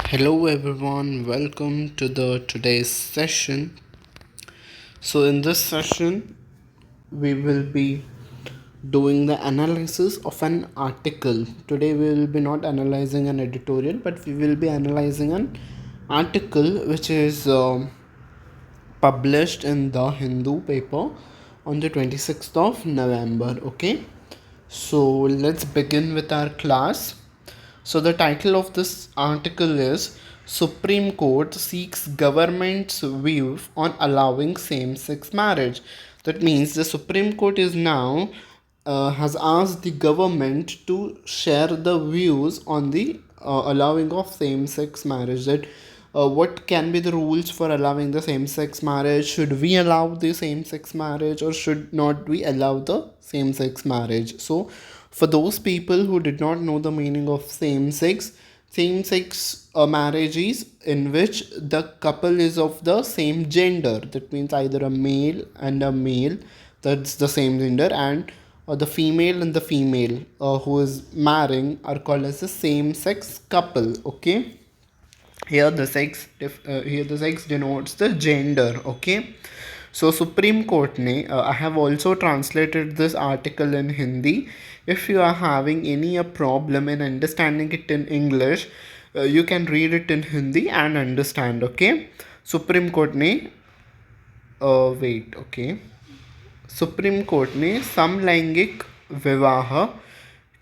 Hello everyone, welcome to the today's session. So in this session we will be doing the analysis of an article. Today we will be not analyzing an editorial but we will be analyzing an article which is published in the Hindu paper on the 26th of November. Okay, so let's begin with our class. So the title of this article is Supreme Court seeks government's view on allowing same-sex marriage. That means the Supreme Court is now has asked the government to share the views on the allowing of same-sex marriage. That what can be the rules for allowing the same-sex marriage? Should we allow the same-sex marriage or should not we allow the same-sex marriage? So for those people who did not know the meaning of same sex marriage is in which the couple is of the same gender. That means either a male and a male, that's the same gender, and the female and the female who is marrying are called as the same sex couple. Okay, here the sex denotes the gender. Okay, so Supreme Court ne I have also translated this article in Hindi. If you are having any a problem in understanding it in English, you can read it in Hindi and understand. Okay, Supreme Court ne wait okay supreme court ने समलैंगिक विवाह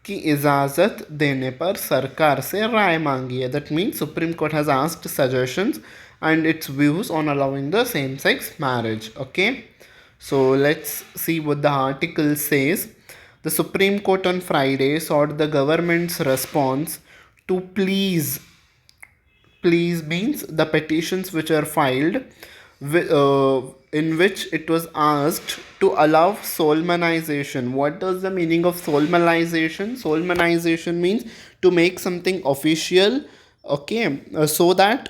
की इजाज़त देने पर सरकार से राय मांगी है. That means supreme court has asked suggestions and its views on allowing the same sex marriage. Okay, so let's see what the article says. The Supreme Court on Friday sought the government's response to please means the petitions which are filed in which it was asked to allow solemnization. What does the meaning of solemnization? Solemnization means to make something official. Okay, so that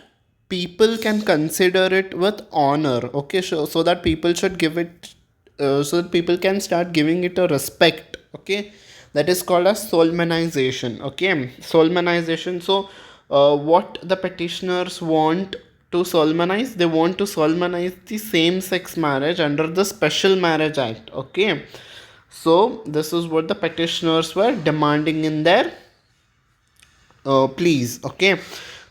people can consider it with honor. Okay, so that people should give it so that people can start giving it a respect. Okay, that is called as solemnization. Okay, solemnization. So what the petitioners want to solemnize, they want to solemnize the same sex marriage under the Special Marriage Act. Okay, so this is what the petitioners were demanding in their please. Okay,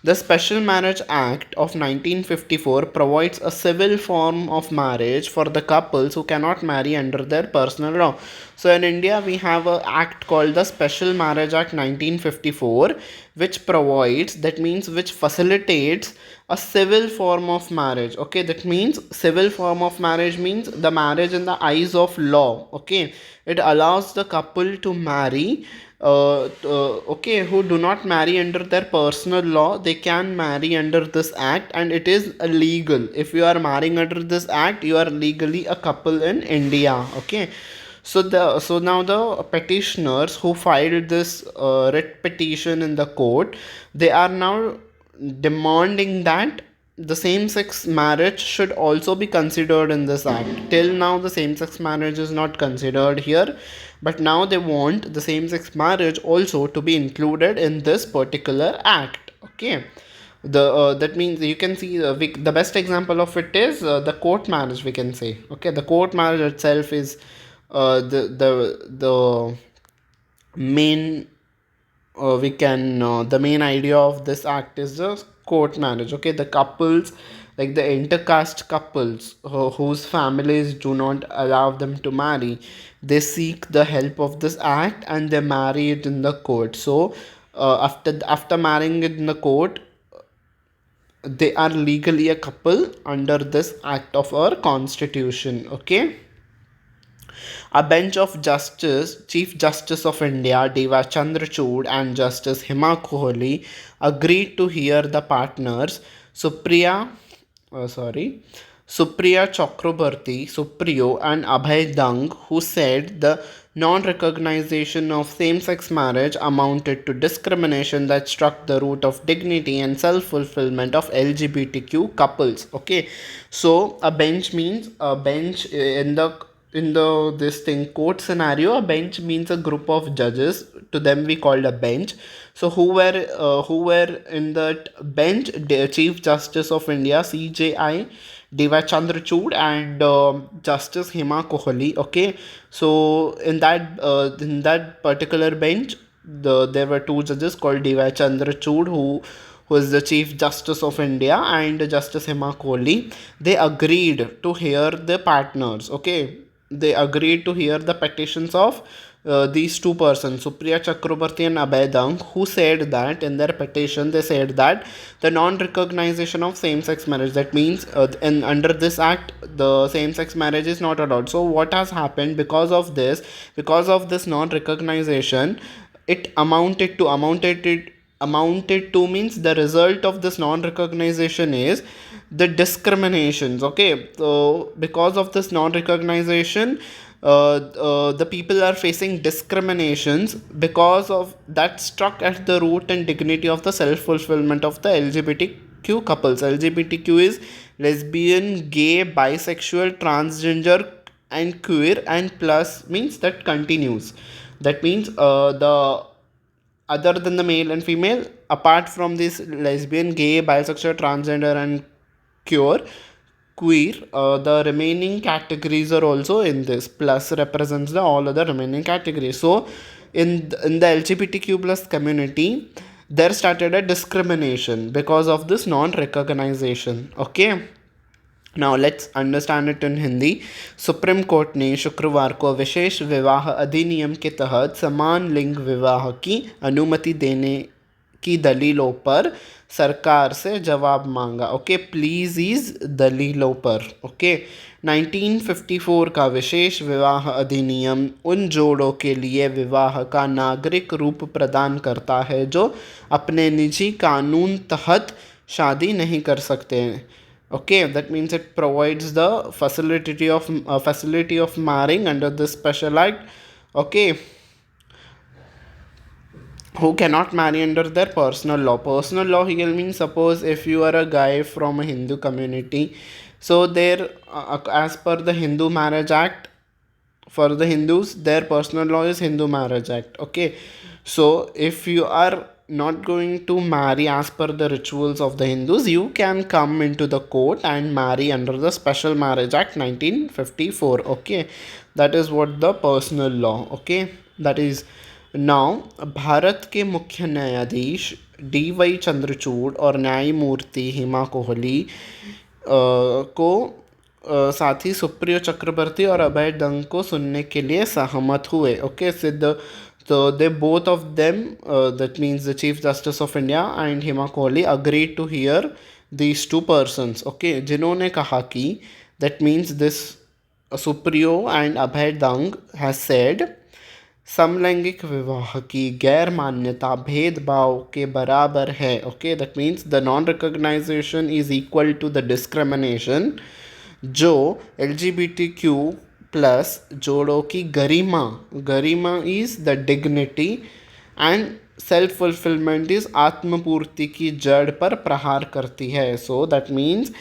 the Special Marriage Act of 1954 provides a civil form of marriage for the couples who cannot marry under their personal law. So in India, we have an act called the Special Marriage Act 1954, which provides, that means which facilitates a civil form of marriage. Okay, that means civil form of marriage means the marriage in the eyes of law. Okay, it allows the couple to marry okay, who do not marry under their personal law. They can marry under this act and it is illegal. If you are marrying under this act, you are legally a couple in India. Okay, so now the petitioners who filed this writ petition in the court, they are now demanding that the same sex marriage should also be considered in this act. Till now, the same sex marriage is not considered here, but now they want the same sex marriage also to be included in this particular act. Okay, that means you can see the best example of it is the court marriage, we can say. Okay, the court marriage itself is the main we can the main idea of this act is the court marriage. Okay, the couples, like the intercaste couples whose families do not allow them to marry, they seek the help of this act and they marry it in the court. So after marrying it in the court, they are legally a couple under this act of our constitution. Okay, a bench of Justice, Chief Justice of India, Deva Chandrachud, and Justice Hima Kohli agreed to hear the partners, Supriya, Supriya Chakraborty, Supriyo, and Abhay Dung, who said the non-recognition of same-sex marriage amounted to discrimination that struck the root of dignity and self-fulfillment of LGBTQ couples. Okay, so a bench means a bench in the in the this thing court scenario, a bench means a group of judges. To them we called a bench. So who were in that bench? The Chief Justice of India, CJI Devi Chandrachud, and Justice Hema Kohli. Okay, so in that particular bench, there were two judges called Devi Chandrachud, who is the Chief Justice of India, and Justice Hema Kohli. They agreed to hear the partners. Okay, they agreed to hear the petitions of these two persons, Supriya Chakrabarti and Abhay Dang, who said that in their petition they said that the non-recognition of same-sex marriage. That means, under this act, the same-sex marriage is not allowed. So what has happened because of this non-recognition, it amounted to means the result of this non-recognition is the discriminations. Okay, so because of this non-recognition, the people are facing discriminations because of that struck at the root and dignity of the self-fulfillment of the LGBTQ couples. LGBTQ is lesbian, gay, bisexual, transgender, and queer, and plus means that continues. That means, the other than the male and female, apart from this lesbian, gay, bisexual, transgender, and queer, the remaining categories are also in this. Plus represents the all other remaining categories. So in the LGBTQ plus community, there started a discrimination because of this non-recognition. Okay, now let's understand it in Hindi. Supreme court ने शुक्रवार को विशेष विवाह अधिनियम के तहत समान लिंग विवाह की अनुमति देने की दलीलों पर सरकार से जवाब मांगा. ओके, प्लीज इज दलीलों पर. ओके, 1954 का विशेष विवाह अधिनियम उन जोड़ों के लिए विवाह का नागरिक रूप प्रदान करता है जो अपने निजी कानून तहत शादी नहीं कर सकते हैं. Okay, that means it provides the facility of marrying under this special act. Okay, who cannot marry under their personal law. Personal law here means, suppose if you are a guy from a Hindu community, so there, as per the Hindu Marriage Act, for the Hindus, their personal law is Hindu Marriage Act. Okay, so if you are not going to marry as per the rituals of the Hindus, you can come into the court and marry under the Special Marriage Act 1954. Okay, that is what the personal law. Okay, that is. Now Bharat के मुख्य न्यायाधीश DY Chandrachud और न्यायमूर्ति हिमा कोहली को साथ ही सुप्रिया चक्रवर्ती और अभय दंग को सुनने के लिए सहमत हुए. ओके, सिद्ध. So they both of them, that means the Chief Justice of India and Hima Kohli, agreed to hear these two persons. Okay, जिन्होंने कहा कि that means this Supriyo and Abhay Dang has said समलैंगिक विवाह की गैर मान्यता भेदभाव के बराबर है. Okay, that means the non recognisation is equal to the discrimination. जो LGBTQ प्लस जोड़ों की गरिमा is the dignity and self fulfilment is आत्मपूर्ति की जड़ पर प्रहार करती है. So that means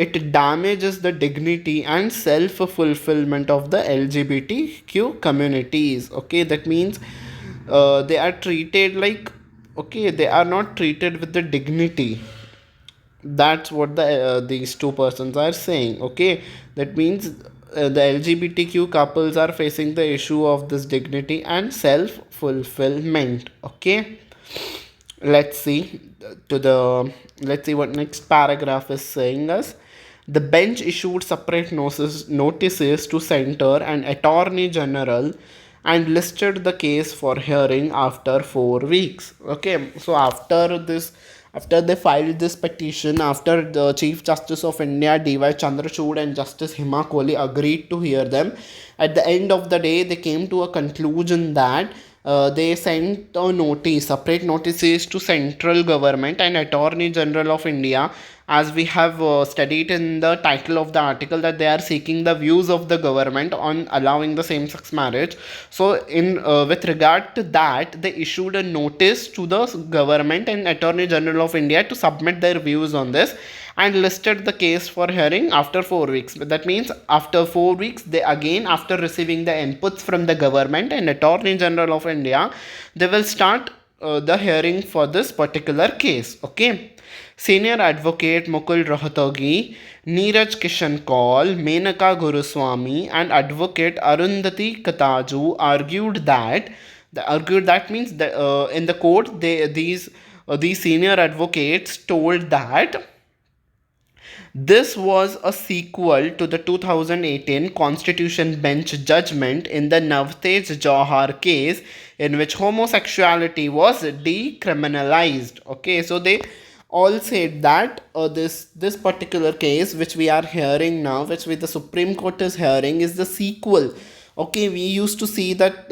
it damages the dignity and self-fulfillment of the LGBTQ communities. Okay, that means they are treated like, okay, they are not treated with the dignity. That's what these two persons are saying. Okay, that means the LGBTQ couples are facing the issue of this dignity and self-fulfillment. Okay, let's see let's see what next paragraph is saying us. The bench issued separate notices to Center and Attorney General and listed the case for hearing after 4 weeks. Okay, so after they filed this petition, after the Chief Justice of India DY Chandrachud and Justice Hima Kohli agreed to hear them, at the end of the day they came to a conclusion that they sent separate notices to central government and Attorney General of India, as we have studied in the title of the article, that they are seeking the views of the government on allowing the same-sex marriage. So in with regard to that, they issued a notice to the government and Attorney General of India to submit their views on this. and listed the case for hearing after 4 weeks. But that means after 4 weeks, they again, after receiving the inputs from the government and Attorney General of India, they will start the hearing for this particular case. Okay. Senior advocate Mukul Rohtagi, Neeraj Kishan Kaul, Menaka Guruswamy, and advocate Arundhati Kataju argued that means that in the court these senior advocates told that this was a sequel to the 2018 Constitution Bench judgment in the Navtej Johar case, in which homosexuality was decriminalized. Okay, so they all said that this particular case which we are hearing now, which the Supreme Court is hearing, is the sequel. Okay, we used to see that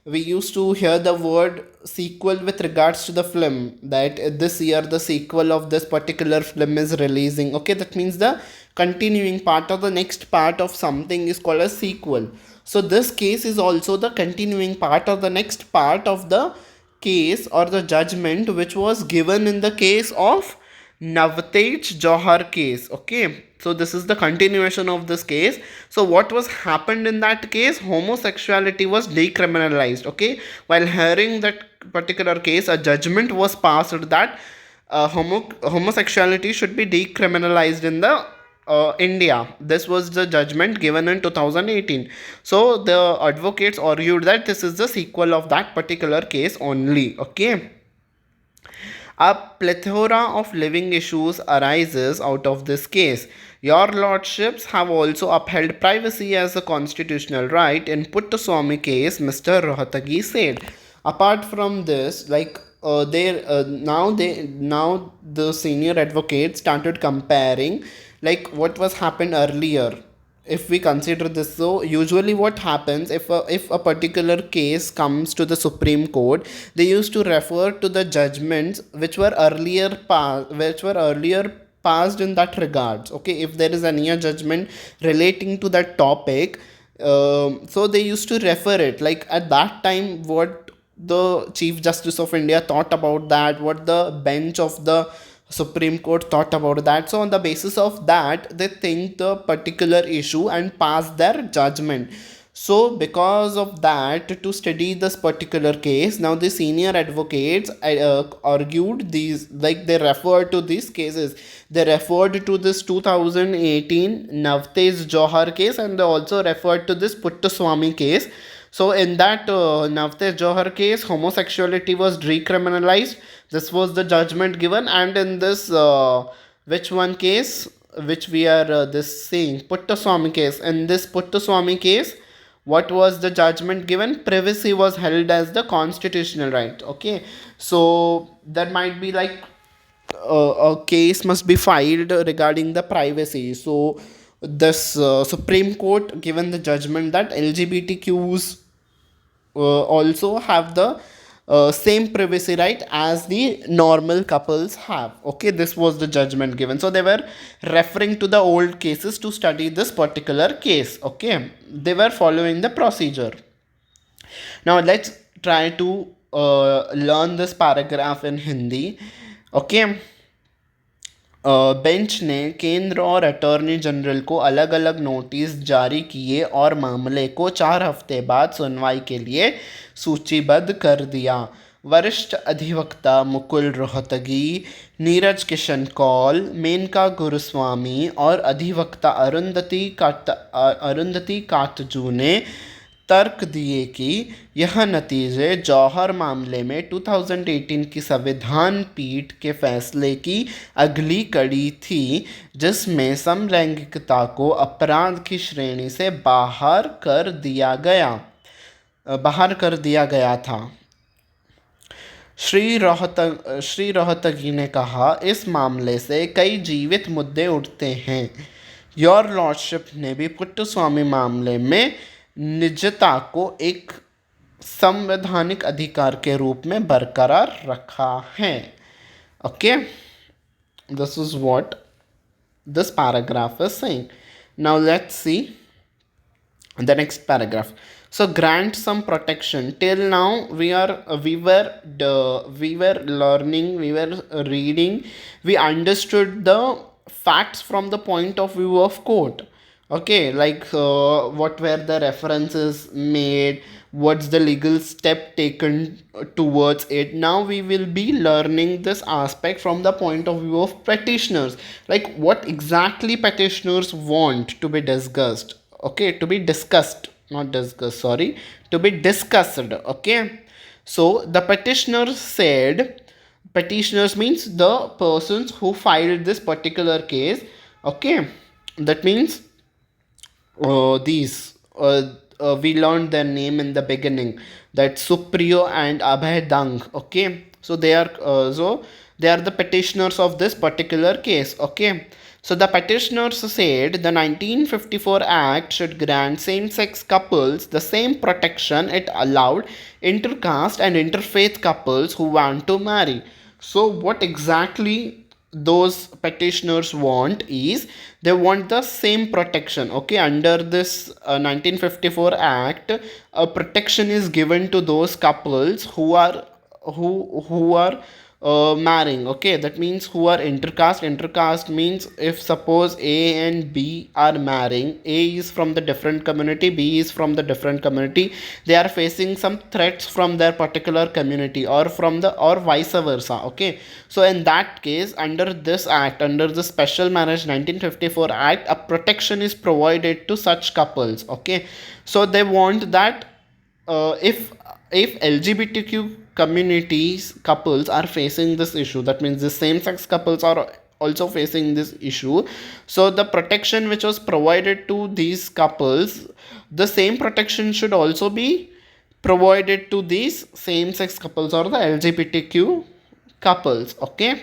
we used to hear the word sequel with regards to the film, that this year the sequel of this particular film is releasing. Okay, that means the continuing part or the next part of something is called a sequel. So this case is also the continuing part or the next part of the case or the judgment which was given in the case of Navtej Johar case. Okay, so this is the continuation of this case. So what was happened in that case? Homosexuality was decriminalized. Okay, while hearing that particular case, a judgment was passed that homosexuality should be decriminalized in the India. This was the judgment given in 2018. So the advocates argued that this is the sequel of that particular case only. Okay. A plethora of living issues arises out of this case. Your lordships have also upheld privacy as a constitutional right in Puttaswamy case, Mr. Rohatagi said. Apart from this, now the senior advocate started comparing like what was happened earlier. If we consider this, so usually what happens, if a particular case comes to the Supreme Court, they used to refer to the judgments which were earlier passed in that regards. Okay, if there is any judgment relating to that topic, so they used to refer it, like at that time what the Chief Justice of India thought about that, what the bench of the Supreme Court thought about that. So on the basis of that, they think the particular issue and pass their judgment. So because of that, to study this particular case, now the senior advocates argued these, like they referred to these cases. They referred to this 2018 Navtej Johar case, and they also referred to this Puttaswamy case. So in that Navtej Johar case, homosexuality was decriminalized. This was the judgment given, and in this which one case, which we are this saying Puttaswamy case. In this Puttaswamy case, what was the judgment given? Privacy was held as the constitutional right. Okay, so that might be like a case must be filed regarding the privacy. So this Supreme Court given the judgment that LGBTQs also have the same privacy right as the normal couples have. Okay, this was the judgment given. So they were referring to the old cases to study this particular case. Okay, they were following the procedure. Now let's try to learn this paragraph in Hindi. Okay. Bench ने केंद्र और attorney general को अलग अलग notice जारी किए और मामले को 4 हफ्ते बाद सुनवाई के लिए सूचीबद्ध कर दिया. वरिष्ठ अधिवक्ता मुकुल रोहतगी, नीरज किशन कौल, मेनका गुरुस्वामी और अधिवक्ता अरुंधति काटजू ने तर्क दिए कि यह नतीजे जौहर मामले में 2018 की संविधान पीठ के फैसले की अगली कड़ी थी, जिसमें समलैंगिकता को अपराध की श्रेणी से बाहर कर दिया गया था. श्री रोहतगी ने कहा, इस मामले से कई जीवित मुद्दे उठते हैं. योर लॉर्डशिप ने भी पुट्टस्वामी मामले में निजता को एक संवैधानिक अधिकार के रूप में बरकरार रखा है. Okay, this is what this paragraph is saying. Now let's see the next paragraph. So grant some protection. Till now we were learning, we were reading, we understood the facts from the point of view of court. Okay, like what were the references made, what's the legal step taken towards it. Now we will be learning this aspect from the point of view of petitioners, like what exactly petitioners want to be discussed. Okay, to be discussed, not discussed, sorry, to be discussed. Okay, so the petitioner said, petitioners means the persons who filed this particular case. Okay, that means these we learned their name in the beginning, that Supriyo and Abhay Dang. Okay, so they are the petitioners of this particular case. Okay, so the petitioners said the 1954 act should grant same-sex couples the same protection it allowed intercaste and interfaith couples who want to marry. So what exactly those petitioners want is, they want the same protection. Okay, under this 1954 act, a protection is given to those couples who are marrying. Okay, that means who are intercaste. Intercaste means if suppose A and B are marrying, A is from the different community, B is from the different community, they are facing some threats from their particular community, or from the, or vice versa. Okay, so in that case, under this act, under the Special Marriage 1954 act, a protection is provided to such couples. Okay, so they want that if LGBTQ communities couples are facing this issue, that means the same sex couples are also facing this issue, so the protection which was provided to these couples, the same protection should also be provided to these same sex couples or the LGBTQ couples. Okay,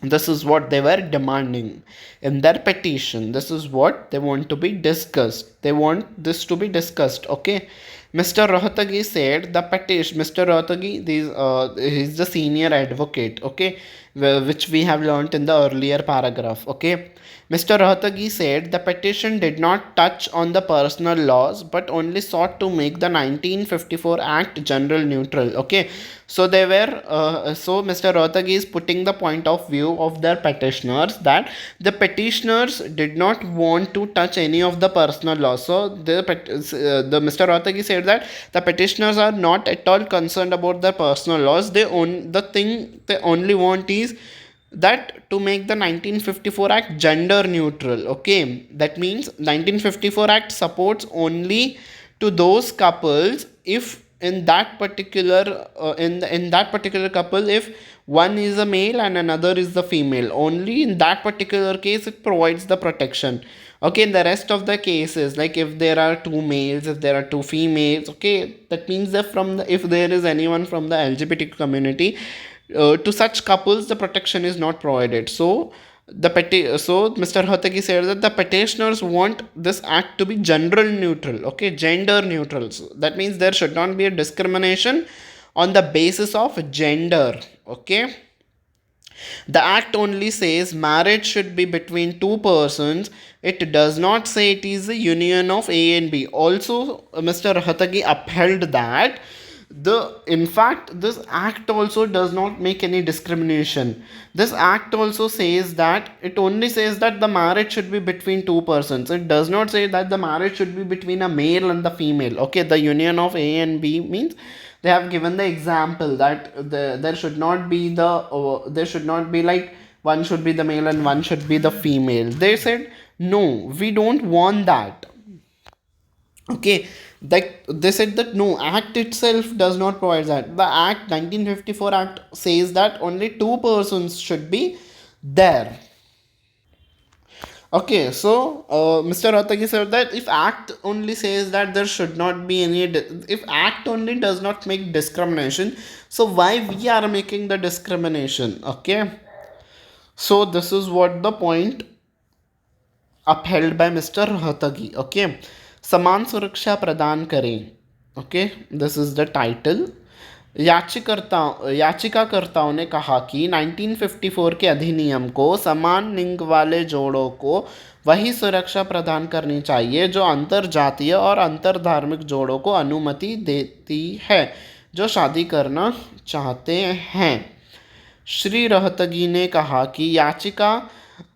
this is what they were demanding in their petition. This is what they want to be discussed. They want this to be discussed. Okay, Mr. Rohatagi said the petition. Mr. Rohatagi, he's the senior advocate. Okay, which we have learnt in the earlier paragraph. Okay, Mr. Rohatagi said the petition did not touch on the personal laws but only sought to make the 1954 Act general neutral. Okay, so they were so Mr. Rohatagi is putting the point of view of their petitioners, that the petitioners did not want to touch any of the personal laws. So the Mr. Rohatagi said that the petitioners are not at all concerned about their personal laws. The thing they only want is that to make the 1954 act gender neutral. Okay, that means 1954 act supports only to those couples if in that particular in that particular couple, if one is a male and another is the female, only in that particular case it provides the protection. Okay, in the rest of the cases, like if there are two males, if there are two females, okay, that means that if there is anyone from the LGBT community, to such couples the protection is not provided. So so Mr. Hatagi said that the petitioners want this act to be gender neutral. Okay, gender neutral. So that means there should not be a discrimination on the basis of gender. Okay, the act only says marriage should be between two persons. It does not say it is a union of A and B. Also, Mr. Hatagi upheld that in fact this act also does not make any discrimination. This act also says that, it only says that the marriage should be between two persons. It does not say that the marriage should be between a male and the female. Okay, the union of A and B means they have given the example that there should not be there should not be like one should be the male and one should be the female. They said no, we don't want that. Okay, that they said that no, act itself does not provide that. The act 1954 act says that only two persons should be there. Okay, so Mr. Ratagi said that if act only says that there should not be any if act only does not make discrimination, so why we are making the discrimination? Okay, so this is what the point upheld by Mr. Rohatagi. Okay, समान सुरक्षा प्रदान करें. Okay, this is the title. याचिकाकर्ताओं ने कहा कि 1954 के अधिनियम को समान लिंग वाले जोड़ों को वही सुरक्षा प्रदान करनी चाहिए जो अंतर जातीय और अंतर धार्मिक जोड़ों को अनुमति देती है जो शादी करना चाहते हैं। श्री रोहतगी ने कहा कि याचिका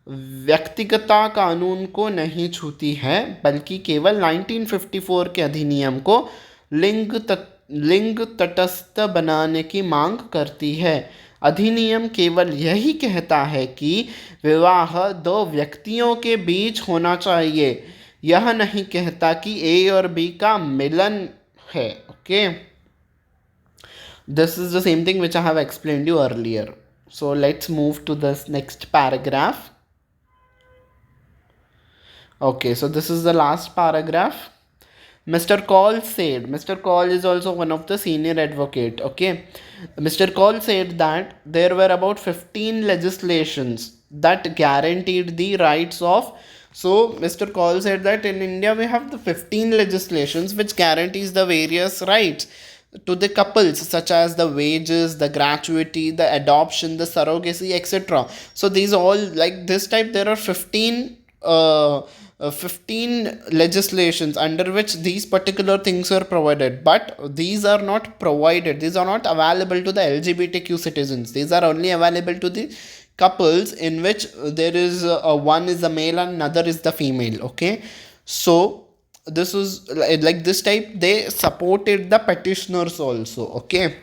व्यक्तिगता कानून को नहीं छूती है बल्कि केवल 1954 के अधिनियम को लिंग तटस्थ बनाने की मांग करती है। अधिनियम केवल यही कहता है कि विवाह दो व्यक्तियों के बीच होना चाहिए, यह नहीं कहता कि ए और बी का मिलन है। Okay, this is the same thing which I have explained you earlier. So let's move to this next paragraph. Okay, so this is the last paragraph. Mr. Call said, Mr. Call is also one of the senior advocate. Okay, Mr. Call said that there were about 15 legislations that guaranteed the rights of. So Mr. Call said that in India we have the 15 legislations which guarantees the various rights to the couples, such as the wages, the gratuity, the adoption, the surrogacy, etc. So these all, like this type, there are 15 legislations under which these particular things are provided, but these are not provided, these are not available to the LGBTQ citizens. These are only available to the couples in which there is one is the male and another is the female. Okay, so this was like this type, they supported the petitioners also. Okay,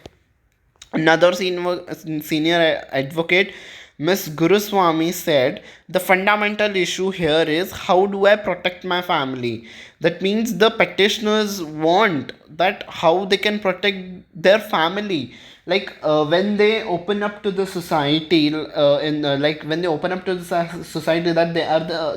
another senior advocate, Ms. Guruswamy, said the fundamental issue here is how do I protect my family. That means the petitioners want that how they can protect their family, like when they open up to the society, in like when they open up to the society that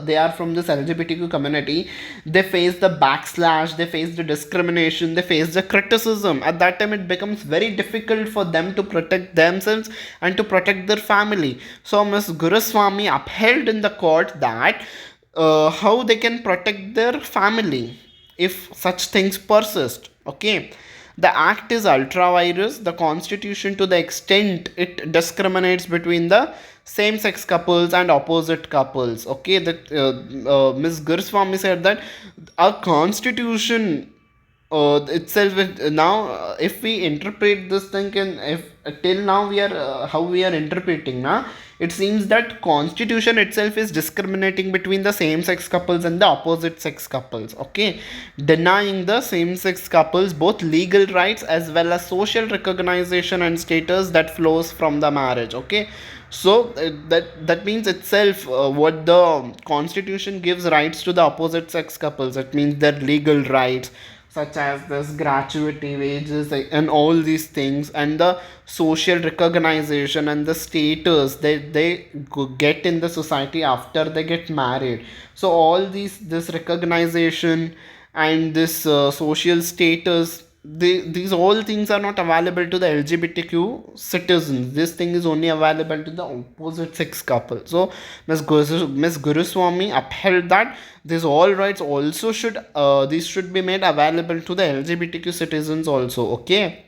they are from this LGBTQ community, they face the backslash, they face the discrimination, they face the criticism. At that time it becomes very difficult for them to protect themselves and to protect their family. So Ms. Guruswamy upheld in the court that how they can protect their family if such things persist. Okay, the act is ultra virus. The constitution, to the extent it discriminates between the same sex couples and opposite couples. Okay, that Ms. Guruswamy said that our constitution itself now if we interpret this thing, and if till now we are how we are interpreting now, it seems that constitution itself is discriminating between the same sex couples and the opposite sex couples. Okay, denying the same sex couples both legal rights as well as social recognition and status that flows from the marriage. Okay, so that means itself what the constitution gives rights to the opposite sex couples, it means their legal rights such as this gratuity, wages, and all these things, and the social recognition and the status that they get in the society after they get married. So all this recognition and this social status, these all things are not available to the LGBTQ citizens. This thing is only available to the opposite sex couple. So Ms. Guruswamy upheld that these all rights also should these should be made available to the LGBTQ citizens also. Okay,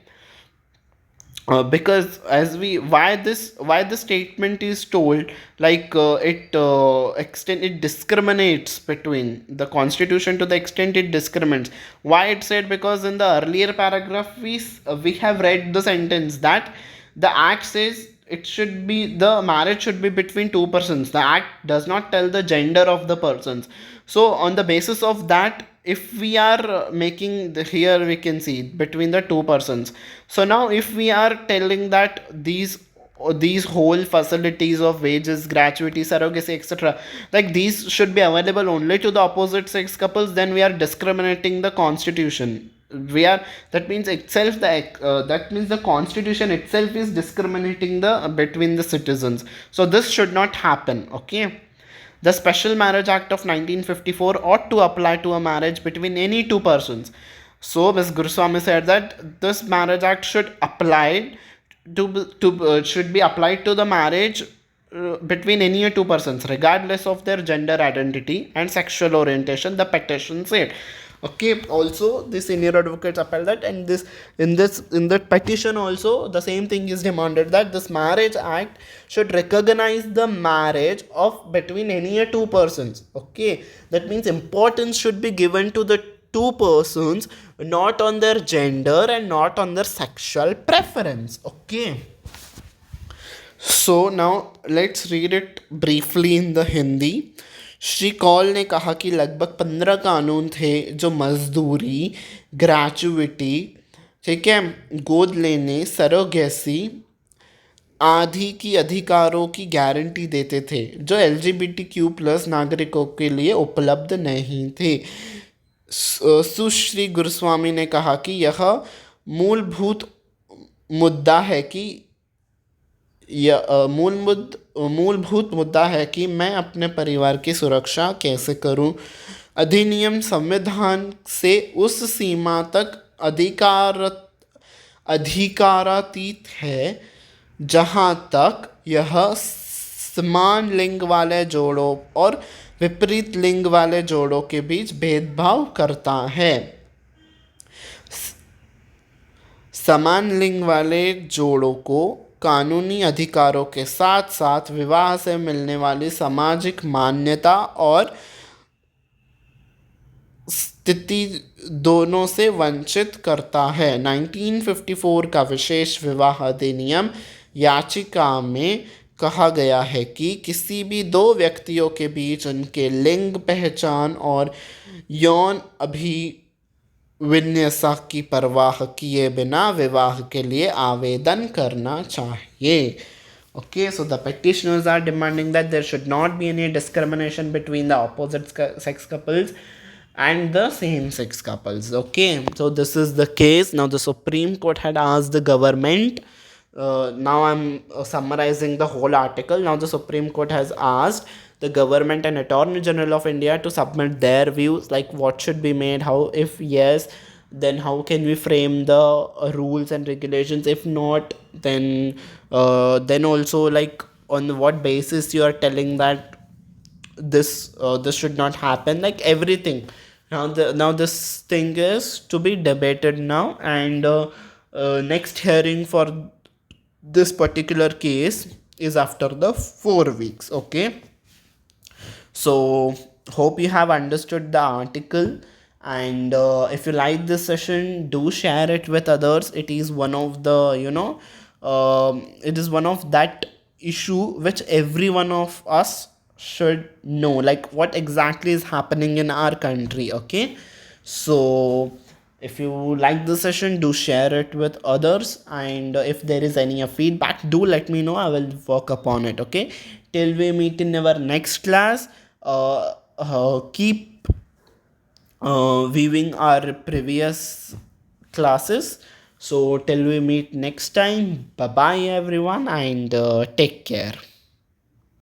because as we why the statement is told like it discriminates between the constitution, to the extent it discriminates. Why it said? Because in the earlier paragraph we have read the sentence that the act says it should be the marriage should be between two persons. The act does not tell the gender of the persons. So on the basis of that, if we are making the, here we can see between the two persons. So now if we are telling that these whole facilities of wages, gratuity, surrogacy, etc., like these should be available only to the opposite sex couples, then we are discriminating the constitution. We are, that means itself the that means the constitution itself is discriminating the between the citizens. So this should not happen. Okay, the Special Marriage Act of 1954 ought to apply to a marriage between any two persons. So Ms. Guruswamy said that this marriage act should apply should be applied to the marriage between any two persons regardless of their gender identity and sexual orientation, the petition said. Okay, also the senior advocates upheld that, and in that petition also the same thing is demanded, that this marriage act should recognize the marriage of between any two persons. Okay, that means importance should be given to the two persons, not on their gender and not on their sexual preference. Okay, so now let's read it briefly in the Hindi. Shri Kaul ने कहा कि लगभग 15 कानून थे जो मजदूरी, gratuity, ठीक है, गोद लेने, सरोगेसी आदि की अधिकारों की गारंटी देते थे, जो LGBTQ+ नागरिकों के लिए उपलब्ध नहीं थे। सुश्री गुरुस्वामी ने कहा कि यह मूलभूत मुद्दा है कि मूलभूत मुद्दा है कि मैं अपने परिवार की सुरक्षा कैसे करूं। अधिनियम संविधान से उस सीमा तक अधिकारातीत है जहां तक यह समान लिंग वाले जोड़ों और विपरीत लिंग वाले जोड़ों के बीच भेदभाव करता है। समान लिंग वाले जोड़ों को कानूनी अधिकारों के साथ साथ विवाह से मिलने वाली सामाजिक मान्यता और स्थिति दोनों से वंचित करता है। 1954 का विशेष विवाह अधिनियम याचिका में कहा गया है कि किसी भी दो व्यक्तियों के बीच उनके लिंग पहचान और यौन अभिविन्यास की परवाह किए बिना विवाह के लिए आवेदन करना चाहिए। Okay, so the petitioners are demanding that there should not be any discrimination between the opposite sex couples and the same sex couples. Okay, so this is the case. Now the Supreme Court had asked the government, now I'm summarizing the whole article. Now the Supreme Court has asked the government and Attorney General of India to submit their views, like what should be made, how, if yes, then how can we frame the rules and regulations, if not, then also, like, on what basis you are telling that this should not happen, like everything. Now this thing is to be debated now, and next hearing for this particular case is after the 4 weeks. Okay, so hope you have understood the article, and if you like this session, do share it with others. It is one of the, it is one of that issue which every one of us should know, like what exactly is happening in our country. Okay, so if you like the session, do share it with others, and if there is any feedback, do let me know. I will work upon it. Okay, till we meet in our next class, keep viewing our previous classes. So till we meet next time, bye bye everyone, and take care.